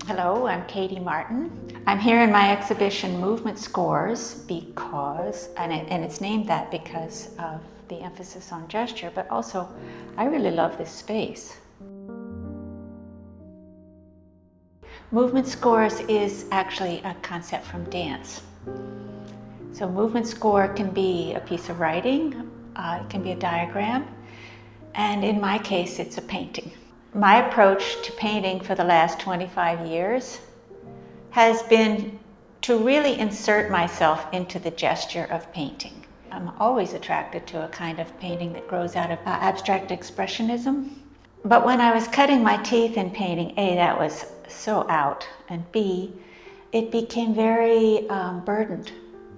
Hello, I'm Katy Martin. I'm here in my exhibition Movement Scores because, and it's named that because of the emphasis on gesture, but also I really love this space. Movement Scores is actually a concept from dance. So movement score can be a piece of writing, it can be a diagram, and in my case it's a painting. My approach to painting for the last 25 years has been to really insert myself into the gesture of painting. I'm always attracted to a kind of painting that grows out of abstract expressionism. But when I was cutting my teeth in painting, A, that was so out, and B, it became very burdened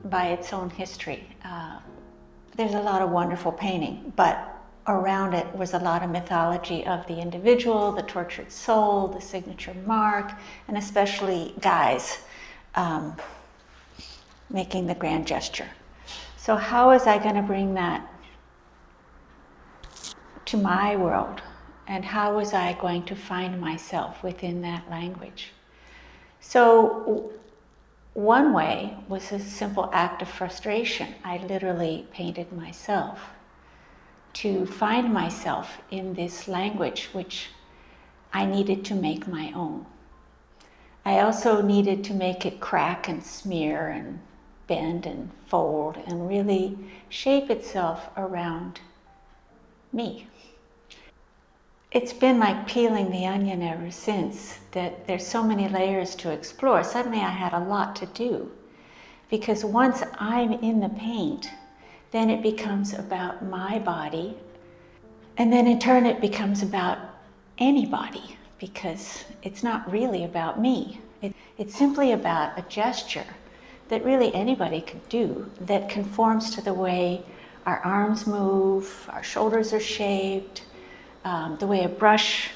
by its own history. There's a lot of wonderful painting, but around it was a lot of mythology of the individual, the tortured soul, the signature mark, and especially guys making the grand gesture. So how was I going to bring that to my world? And how was I going to find myself within that language? So one way was a simple act of frustration. I literally painted myself to find myself in this language, which I needed to make my own. I also needed to make it crack and smear and bend and fold and really shape itself around me. It's been like peeling the onion ever since, that there's so many layers to explore. Suddenly I had a lot to do, because once I'm in the paint, then it becomes about my body, and then in turn it becomes about anybody, because it's not really about me. It's simply about a gesture that really anybody could do, that conforms to the way our arms move, our shoulders are shaped, the way a brush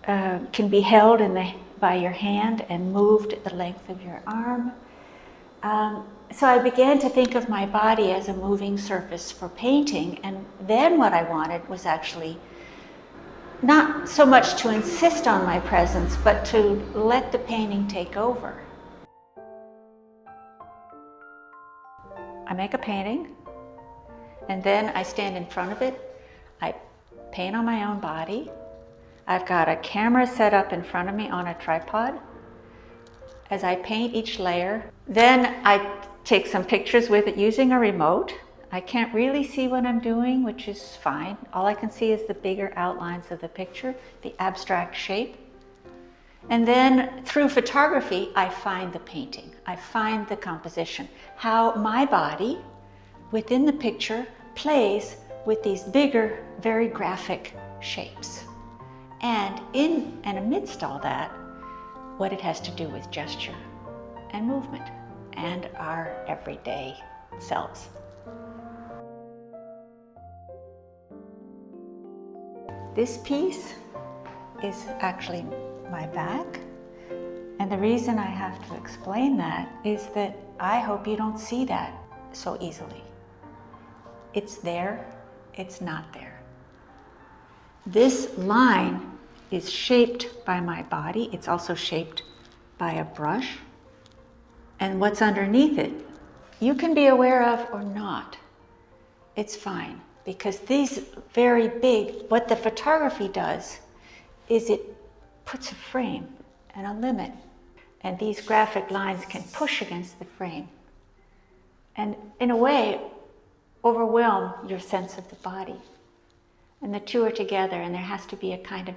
can be held by your hand and moved at the length of your arm. So I began to think of my body as a moving surface for painting, and then what I wanted was actually not so much to insist on my presence, but to let the painting take over. I make a painting, and then I stand in front of it. I paint on my own body. I've got a camera set up in front of me on a tripod. As I paint each layer, then I take some pictures with it using a remote. I can't really see what I'm doing, which is fine. All I can see is the bigger outlines of the picture, the abstract shape. And then through photography, I find the painting. I find the composition, how my body within the picture plays with these bigger, very graphic shapes. And in and amidst all that, what it has to do with gesture and movement and our everyday selves. This piece is actually my back. And the reason I have to explain that is that I hope you don't see that so easily. It's there, it's not there. This line is shaped by my body. It's also shaped by a brush. And what's underneath it, you can be aware of or not. It's fine, because these very big, what the photography does is it puts a frame and a limit. And these graphic lines can push against the frame and in a way overwhelm your sense of the body. And the two are together, and there has to be a kind of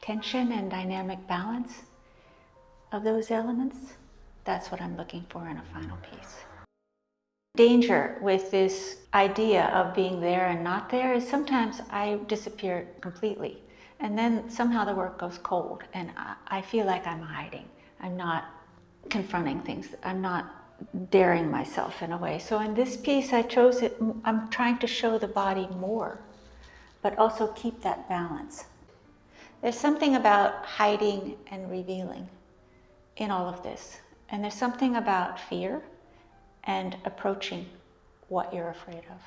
tension and dynamic balance of those elements. That's what I'm looking for in a final piece. Danger with this idea of being there and not there is sometimes I disappear completely, and then somehow the work goes cold, and I feel like I'm hiding. I'm not confronting things. I'm not daring myself in a way. So in this piece, I chose it. I'm trying to show the body more, but also keep that balance. There's something about hiding and revealing in all of this. And there's something about fear and approaching what you're afraid of.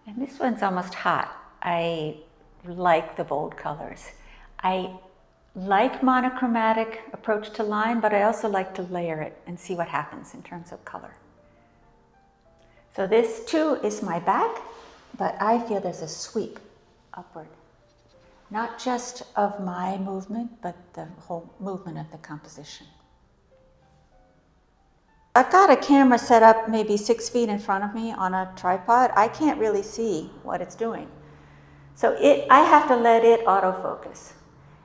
And this one's almost hot. I like the bold colors. I like monochromatic approach to line, but I also like to layer it and see what happens in terms of color. So this too is my back, but I feel there's a sweep upward. Not just of my movement, but the whole movement of the composition. I've got a camera set up maybe 6 feet in front of me on a tripod. I can't really see what it's doing. So I have to let it autofocus.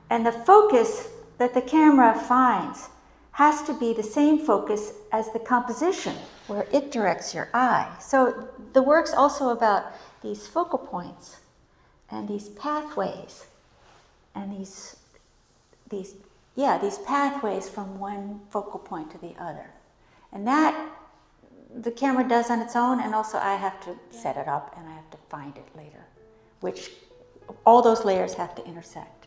And the focus that the camera finds has to be the same focus as the composition, where it directs your eye. So the work's also about these focal points and these pathways and these pathways from one focal point to the other. And that the camera does on its own, and also I have to set it up and I have to find it later, which all those layers have to intersect.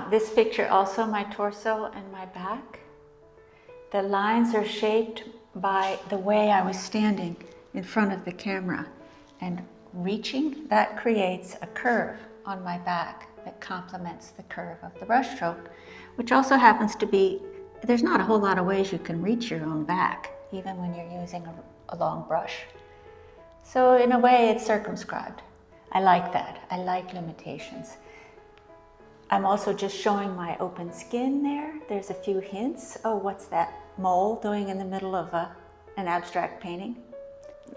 This picture also, my torso and my back. The lines are shaped by the way I was standing in front of the camera and reaching. That creates a curve on my back that complements the curve of the brushstroke, which also happens to be, there's not a whole lot of ways you can reach your own back, even when you're using a long brush. So in a way, it's circumscribed. I like that. I like limitations. I'm also just showing my open skin there. There's a few hints. Oh, what's that mole doing in the middle of an abstract painting?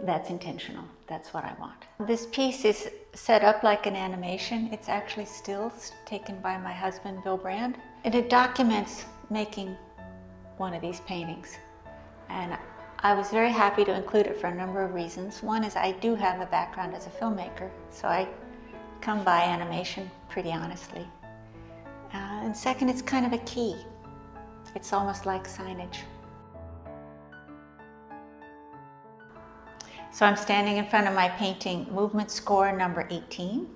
That's intentional. That's what I want. This piece is set up like an animation. It's actually stills taken by my husband, Bill Brand. And it documents making one of these paintings. And I was very happy to include it for a number of reasons. One is I do have a background as a filmmaker, so I come by animation pretty honestly. And second, it's kind of a key. It's almost like signage. So I'm standing in front of my painting movement score number 18,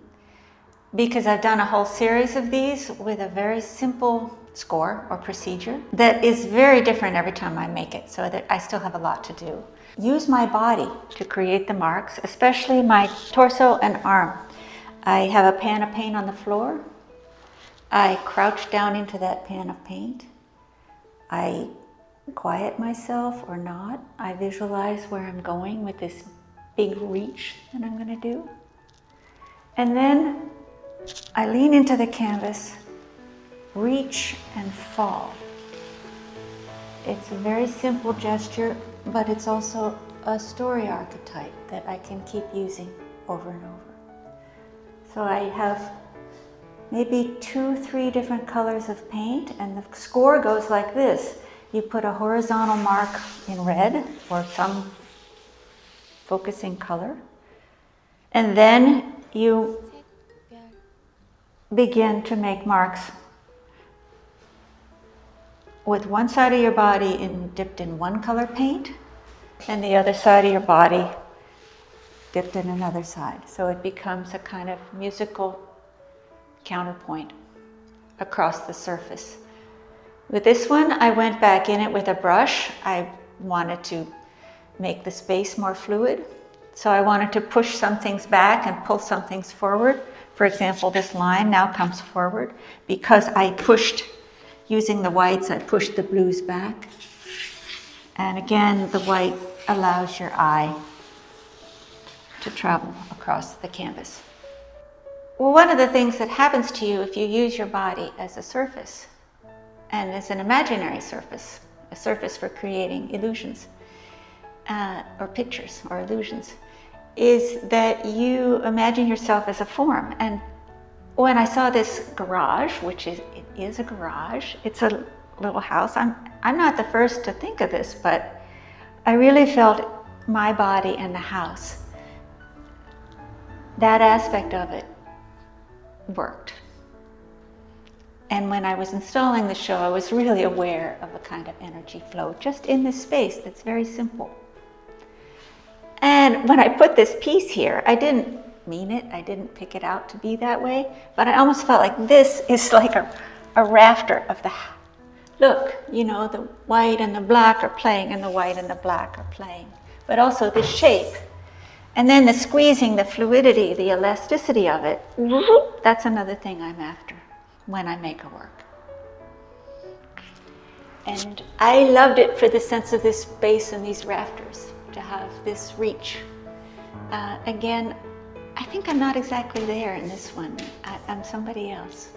because I've done a whole series of these with a very simple score or procedure that is very different every time I make it, so that I still have a lot to do. Use my body to create the marks, especially my torso and arm. I have a pan of paint on the floor. I crouch down into that pan of paint. I quiet myself or not. I visualize where I'm going with this big reach that I'm going to do. And then I lean into the canvas, reach and fall. It's a very simple gesture, but it's also a story archetype that I can keep using over and over. So I have maybe 2-3 different colors of paint, and the score goes like this. You put a horizontal mark in red or some focusing color, and then you begin to make marks with one side of your body dipped in one color paint, and the other side of your body dipped in another side. So it becomes a kind of musical counterpoint across the surface. With this one, I went back in it with a brush. I wanted to make the space more fluid. So I wanted to push some things back and pull some things forward. For example, this line now comes forward because I pushed, using the whites, I pushed the blues back. And again, the white allows your eye to travel across the canvas. Well, one of the things that happens to you if you use your body as a surface, and as an imaginary surface, a surface for creating illusions, or pictures or illusions, is that you imagine yourself as a form. And when I saw this garage, which it is a garage, it's a little house. I'm not the first to think of this, but I really felt my body and the house, that aspect of it worked. And when I was installing the show, I was really aware of a kind of energy flow just in this space that's very simple. And when I put this piece here, I didn't mean it. I didn't pick it out to be that way, but I almost felt like this is like a rafter of the, look, you know, the white and the black are playing and the white and the black are playing, but also the shape. And then the squeezing, the fluidity, the elasticity of it, that's another thing I'm after. when I make a work. And I loved it for the sense of this base and these rafters, to have this reach. Again, I think I'm not exactly there in this one. I'm somebody else.